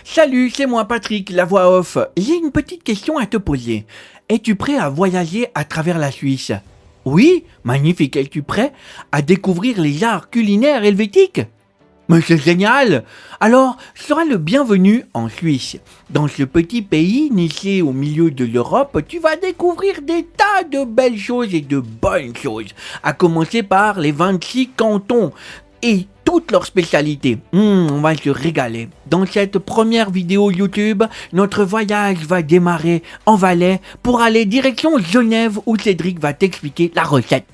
Salut, c'est moi Patrick, la voix off. J'ai une petite question à te poser. Es-tu prêt à voyager à travers la Suisse? Oui, magnifique. Es-tu prêt à découvrir les arts culinaires helvétiques? Mais c'est génial! Alors, seras le bienvenu en Suisse. Dans ce petit pays, niché au milieu de l'Europe, tu vas découvrir des tas de belles choses et de bonnes choses. À commencer par les 26 cantons et toutes leurs spécialités. On va se régaler. Dans cette première vidéo YouTube, notre voyage va démarrer en Valais pour aller direction Genève où Cédric va t'expliquer la recette.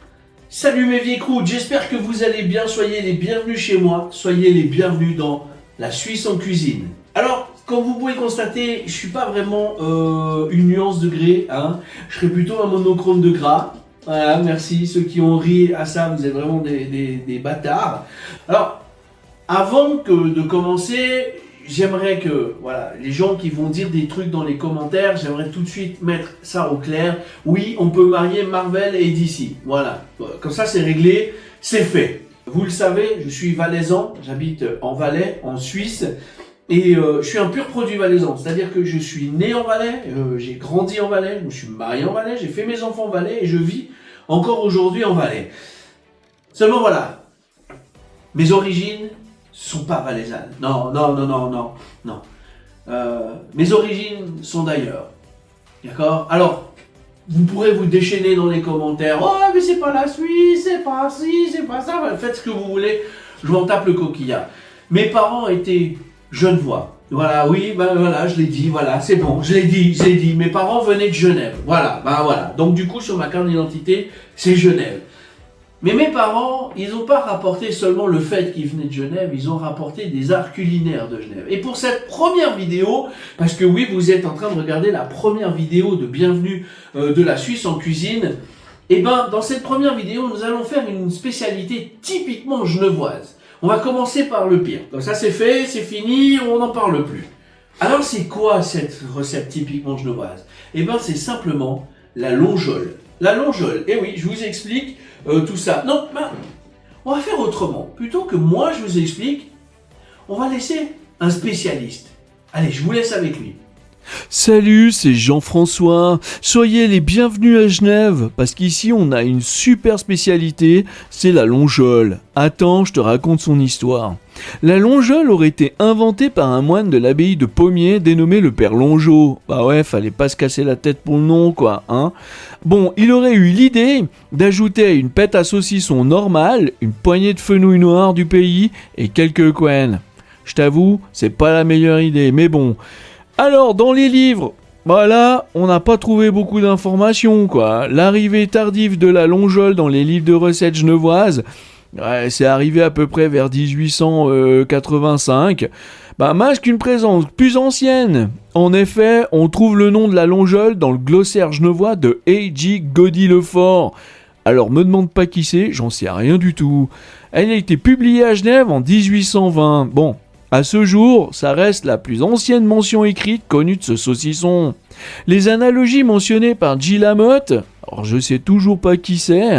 Salut mes vieilles croûtes, j'espère que vous allez bien, soyez les bienvenus chez moi, soyez les bienvenus dans la Suisse en cuisine. Alors, comme vous pouvez constater, je suis pas vraiment une nuance de grès, hein. Je serais plutôt un monochrome de gras. Voilà, merci, ceux qui ont ri à ça, vous êtes vraiment des bâtards. Alors, avant de commencer, j'aimerais que les gens qui vont dire des trucs dans les commentaires, j'aimerais tout de suite mettre ça au clair. Oui, on peut marier Marvel et DC. Voilà, comme ça c'est réglé, c'est fait. Vous le savez, je suis valaisan, j'habite en Valais, en Suisse. Et je suis un pur produit valaisan, c'est-à-dire que je suis né en Valais, j'ai grandi en Valais, je me suis marié en Valais, j'ai fait mes enfants en Valais et je vis encore aujourd'hui en Valais. Seulement voilà, mes origines sont pas valaisannes. Non. Mes origines sont d'ailleurs. D'accord? Alors, vous pourrez vous déchaîner dans les commentaires. Oh, mais c'est pas la Suisse, c'est pas ci, c'est pas ça. Faites ce que vous voulez, je m'en tape le coquillard. Mes parents étaient genevois. Voilà, oui, voilà, je l'ai dit, voilà, c'est bon, je l'ai dit. Mes parents venaient de Genève. Voilà. Donc du coup, sur ma carte d'identité, c'est Genève. Mais mes parents, ils n'ont pas rapporté seulement le fait qu'ils venaient de Genève, ils ont rapporté des arts culinaires de Genève. Et pour cette première vidéo, parce que oui, vous êtes en train de regarder la première vidéo de Bienvenue de la Suisse en cuisine, et ben dans cette première vidéo, nous allons faire une spécialité typiquement genevoise. On va commencer par le pire. Comme ça, c'est fait, c'est fini, on n'en parle plus. Alors, c'est quoi cette recette typiquement genevoise? Eh ben, c'est simplement la longeole. La longeole, eh oui, je vous explique tout ça. Non, on va faire autrement. Plutôt que moi, je vous explique, on va laisser un spécialiste. Allez, je vous laisse avec lui. Salut, c'est Jean-François. Soyez les bienvenus à Genève, parce qu'ici on a une super spécialité, c'est la longeole. Attends, je te raconte son histoire. La longeole aurait été inventée par un moine de l'abbaye de Pommiers dénommé le père Longeau. Bah ouais, fallait pas se casser la tête pour le nom, quoi, hein. Bon, il aurait eu l'idée d'ajouter à une pête à saucisson normale, une poignée de fenouil noir du pays et quelques quennes. Je t'avoue, c'est pas la meilleure idée, mais bon. Alors, dans les livres, là, on n'a pas trouvé beaucoup d'informations, quoi. L'arrivée tardive de la longeole dans les livres de recettes genevoises, c'est arrivé à peu près vers 1885, masque une présence plus ancienne. En effet, on trouve le nom de la longeole dans le glossaire genevois de A.J. Goddy-Lefort. Alors, me demande pas qui c'est, j'en sais rien du tout. Elle a été publiée à Genève en 1820. Bon. À ce jour, ça reste la plus ancienne mention écrite connue de ce saucisson. Les analogies mentionnées par J. Lamotte, alors je sais toujours pas qui c'est,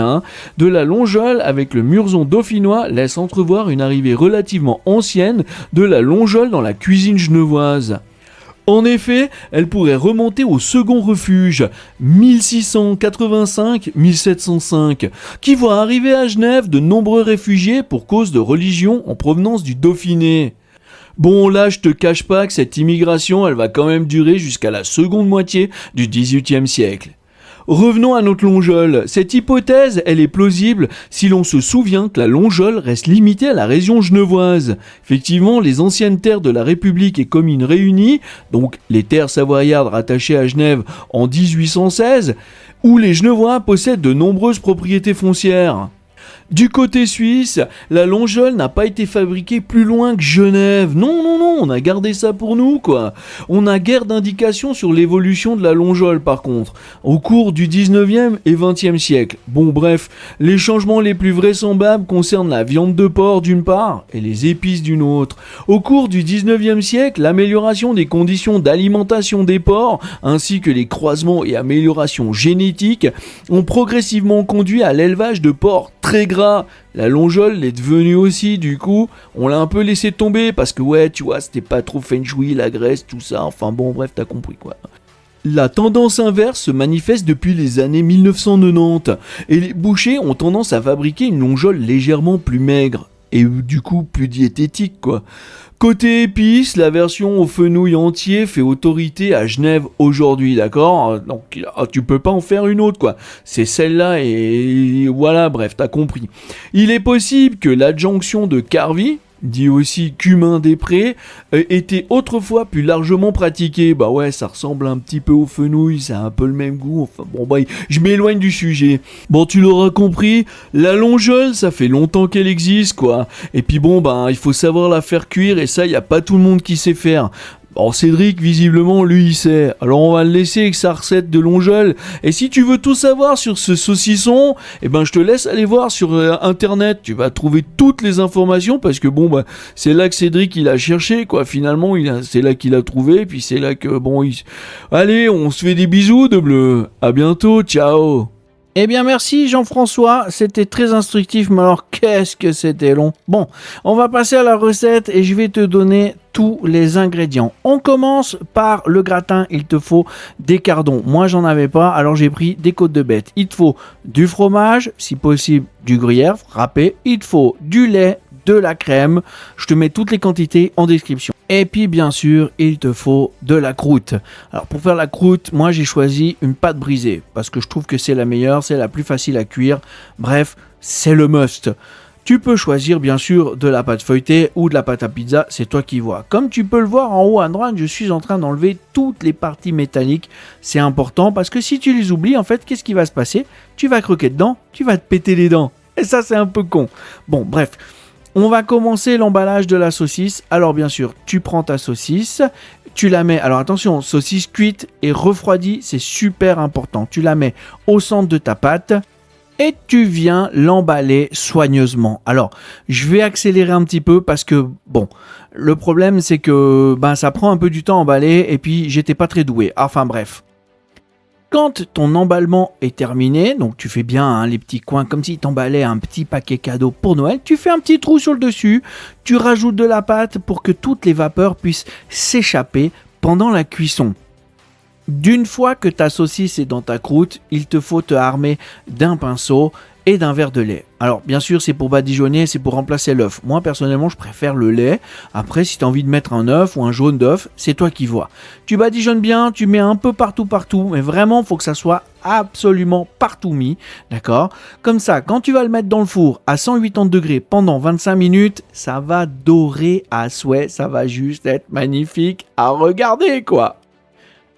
de la longeole avec le murzon dauphinois laissent entrevoir une arrivée relativement ancienne de la longeole dans la cuisine genevoise. En effet, elle pourrait remonter au second refuge, 1685-1705, qui voit arriver à Genève de nombreux réfugiés pour cause de religion en provenance du Dauphiné. Bon, là, je te cache pas que cette immigration, elle va quand même durer jusqu'à la seconde moitié du XVIIIe siècle. Revenons à notre longeole. Cette hypothèse, elle est plausible si l'on se souvient que la longeole reste limitée à la région genevoise. Effectivement, les anciennes terres de la République et communes réunies, donc les terres savoyardes rattachées à Genève en 1816, où les Genevois possèdent de nombreuses propriétés foncières. Du côté suisse, la longeole n'a pas été fabriquée plus loin que Genève. Non, non, non, on a gardé ça pour nous, quoi. On n'a guère d'indications sur l'évolution de la longeole, par contre, au cours du 19e et 20e siècle. Bon, bref, les changements les plus vraisemblables concernent la viande de porc d'une part et les épices d'une autre. Au cours du 19e siècle, l'amélioration des conditions d'alimentation des porcs, ainsi que les croisements et améliorations génétiques, ont progressivement conduit à l'élevage de porcs très gras. La longeole l'est devenue aussi, du coup, on l'a un peu laissé tomber parce que ouais, tu vois, c'était pas trop feng shui, la graisse, tout ça, enfin bon, bref, t'as compris quoi. La tendance inverse se manifeste depuis les années 1990 et les bouchers ont tendance à fabriquer une longeole légèrement plus maigre et du coup plus diététique quoi. Côté épices, la version au fenouil entier fait autorité à Genève aujourd'hui, d'accord ? Donc tu peux pas en faire une autre quoi. C'est celle-là et voilà, bref, t'as compris. Il est possible que l'adjonction de Carvi, dit aussi cumin des prés, était autrefois plus largement pratiquée. Bah ouais, ça ressemble un petit peu au fenouil, ça a un peu le même goût, enfin bon bah je m'éloigne du sujet. Bon, tu l'auras compris, la longeole, ça fait longtemps qu'elle existe quoi. Et puis bon bah il faut savoir la faire cuire et ça y a pas tout le monde qui sait faire. Bon, Cédric, visiblement, lui, il sait. Alors, on va le laisser avec sa recette de longeole. Et si tu veux tout savoir sur ce saucisson, eh ben, je te laisse aller voir sur Internet. Tu vas trouver toutes les informations parce que, bon, bah, c'est là que Cédric, il a cherché, quoi. Finalement, c'est là qu'il a trouvé. Puis c'est là que, bon, Allez, on se fait des bisous, de bleu. À bientôt, ciao. Eh bien merci Jean-François, c'était très instructif, mais alors qu'est-ce que c'était long. Bon, on va passer à la recette et je vais te donner tous les ingrédients. On commence par le gratin, il te faut des cardons. Moi j'en avais pas, alors j'ai pris des côtes de bête. Il te faut du fromage, si possible du gruyère râpé, il te faut du lait, de la crème, je te mets toutes les quantités en description. Et puis bien sûr, il te faut de la croûte. Alors pour faire la croûte, moi j'ai choisi une pâte brisée parce que je trouve que c'est la meilleure, c'est la plus facile à cuire. Bref, c'est le must. Tu peux choisir bien sûr de la pâte feuilletée ou de la pâte à pizza, c'est toi qui vois. Comme tu peux le voir en haut à droite, je suis en train d'enlever toutes les parties métalliques. C'est important parce que si tu les oublies, en fait, qu'est-ce qui va se passer ? Tu vas croquer dedans, tu vas te péter les dents. Et ça, c'est un peu con. Bon, bref. On va commencer l'emballage de la saucisse. Alors bien sûr, tu prends ta saucisse, tu la mets, alors attention, saucisse cuite et refroidie, c'est super important. Tu la mets au centre de ta pâte et tu viens l'emballer soigneusement. Alors, je vais accélérer un petit peu parce que, bon, le problème c'est que ça prend un peu du temps à emballer et puis j'étais pas très doué. Enfin bref. Quand ton emballement est terminé, donc tu fais bien les petits coins comme si tu emballais un petit paquet cadeau pour Noël, tu fais un petit trou sur le dessus, tu rajoutes de la pâte pour que toutes les vapeurs puissent s'échapper pendant la cuisson. D'une fois que ta saucisse est dans ta croûte, il te faut te armer d'un pinceau et d'un verre de lait. Alors bien sûr c'est pour badigeonner, c'est pour remplacer l'œuf. Moi personnellement je préfère le lait. Après si tu as envie de mettre un œuf ou un jaune d'œuf, c'est toi qui vois. Tu badigeonnes bien, tu mets un peu partout, mais vraiment il faut que ça soit absolument partout mis, d'accord ? Comme ça, quand tu vas le mettre dans le four à 180 degrés pendant 25 minutes, ça va dorer à souhait, ça va juste être magnifique à regarder quoi.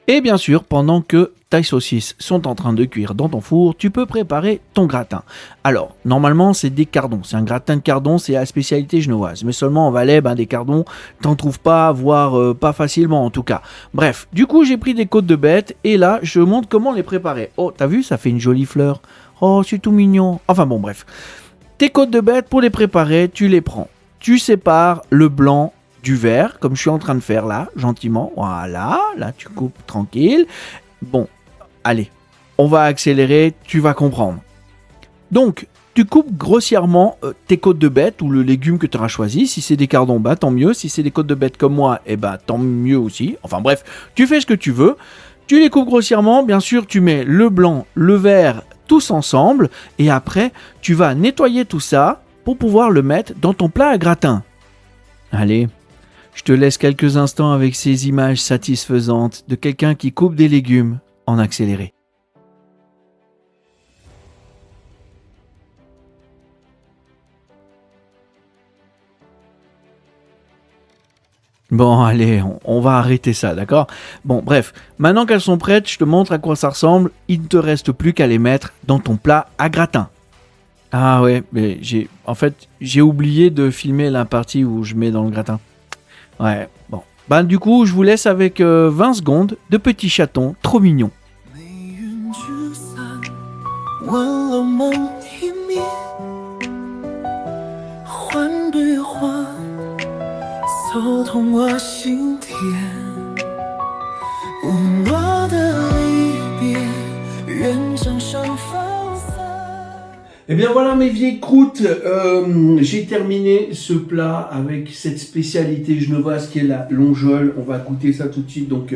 Et bien sûr, pendant que tes saucisses sont en train de cuire dans ton four, tu peux préparer ton gratin. Alors, normalement, c'est des cardons. C'est un gratin de cardon, c'est la spécialité genevoise. Mais seulement en Valais, des cardons, t'en trouves pas, voire pas facilement en tout cas. Bref, du coup, j'ai pris des côtes de bête et là, je montre comment les préparer. Oh, t'as vu, ça fait une jolie fleur. Oh, c'est tout mignon. Enfin bon, bref. Tes côtes de bête, pour les préparer, tu les prends. Tu sépares le blanc du vert, comme je suis en train de faire là, gentiment. Voilà, là tu coupes tranquille. Bon, allez, on va accélérer, tu vas comprendre. Donc, tu coupes grossièrement tes côtes de bête ou le légume que tu auras choisi. Si c'est des cardons, tant mieux. Si c'est des côtes de bête comme moi, tant mieux aussi. Enfin bref, tu fais ce que tu veux. Tu les coupes grossièrement. Bien sûr, tu mets le blanc, le vert, tous ensemble. Et après, tu vas nettoyer tout ça pour pouvoir le mettre dans ton plat à gratin. Allez. Je te laisse quelques instants avec ces images satisfaisantes de quelqu'un qui coupe des légumes en accéléré. Bon, allez, on va arrêter ça, d'accord ? Bon, bref, maintenant qu'elles sont prêtes, je te montre à quoi ça ressemble. Il ne te reste plus qu'à les mettre dans ton plat à gratin. Ah ouais, mais j'ai oublié de filmer la partie où je mets dans le gratin. Ouais, bon. Ben du coup, je vous laisse avec 20 secondes de petits chatons trop mignons. 美人聚散，温楼梦一面，换对换，搜痛我心田。无诺的离别，愿掌上放散。 Eh bien voilà mes vieilles croûtes, j'ai terminé ce plat avec cette spécialité genevoise qui est la longeole. On va goûter ça tout de suite. Donc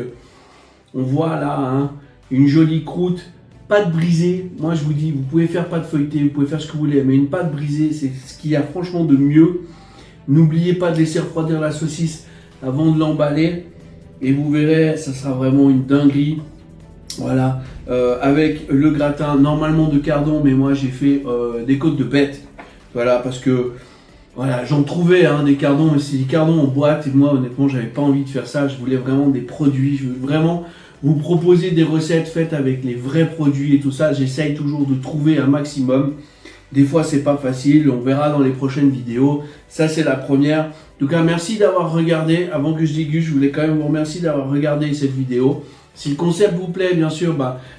on voit là hein, une jolie croûte, pâte brisée. Moi je vous dis, vous pouvez faire pâte feuilletée, vous pouvez faire ce que vous voulez, mais une pâte brisée c'est ce qu'il y a franchement de mieux. N'oubliez pas de laisser refroidir la saucisse avant de l'emballer et vous verrez, ça sera vraiment une dinguerie. Voilà, avec le gratin normalement de cardon, mais moi j'ai fait des côtes de bête. Voilà, parce que voilà, j'en trouvais hein, des cardons, mais c'est des cardons en boîte. Et moi, honnêtement, j'avais pas envie de faire ça. Je voulais vraiment des produits. Je veux vraiment vous proposer des recettes faites avec les vrais produits et tout ça. J'essaye toujours de trouver un maximum. Des fois, c'est pas facile. On verra dans les prochaines vidéos. Ça, c'est la première. En tout cas, merci d'avoir regardé. Avant que je déguste, je voulais quand même vous remercier d'avoir regardé cette vidéo. Si le concept vous plaît, bien sûr,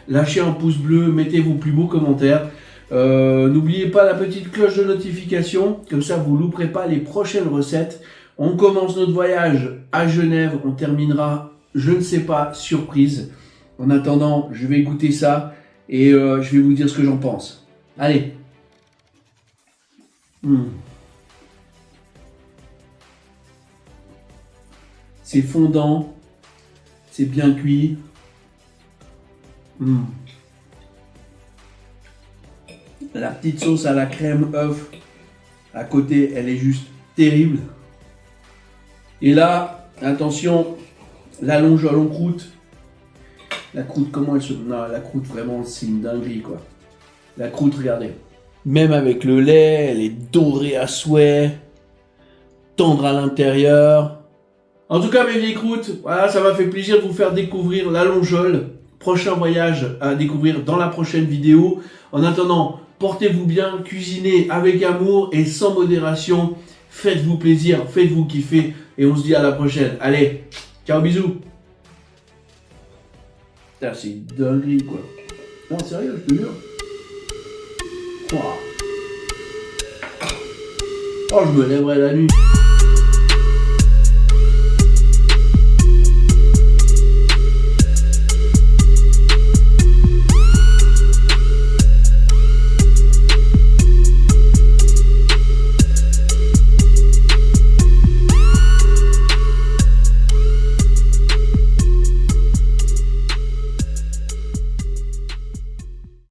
lâchez un pouce bleu, mettez vos plus beaux commentaires. N'oubliez pas la petite cloche de notification, comme ça vous ne louperez pas les prochaines recettes. On commence notre voyage à Genève, on terminera, je ne sais pas, surprise. En attendant, je vais goûter ça et je vais vous dire ce que j'en pense. Allez. C'est fondant. C'est bien cuit. La petite sauce à la crème œuf à côté, elle est juste terrible. Et là, attention, la longeole en croûte. La croûte, comment elle se... Non, la croûte, vraiment, c'est une dinguerie, quoi. La croûte, regardez. Même avec le lait, elle est dorée à souhait. Tendre à l'intérieur. En tout cas, mes vieilles croûtes, voilà, ça m'a fait plaisir de vous faire découvrir la longeole. Prochain voyage à découvrir dans la prochaine vidéo. En attendant, portez-vous bien, cuisinez avec amour et sans modération. Faites-vous plaisir, faites-vous kiffer et on se dit à la prochaine. Allez, ciao, bisous. Putain, c'est une dinguerie, quoi. Non, sérieux, je te jure. Oh, je me lèverai la nuit.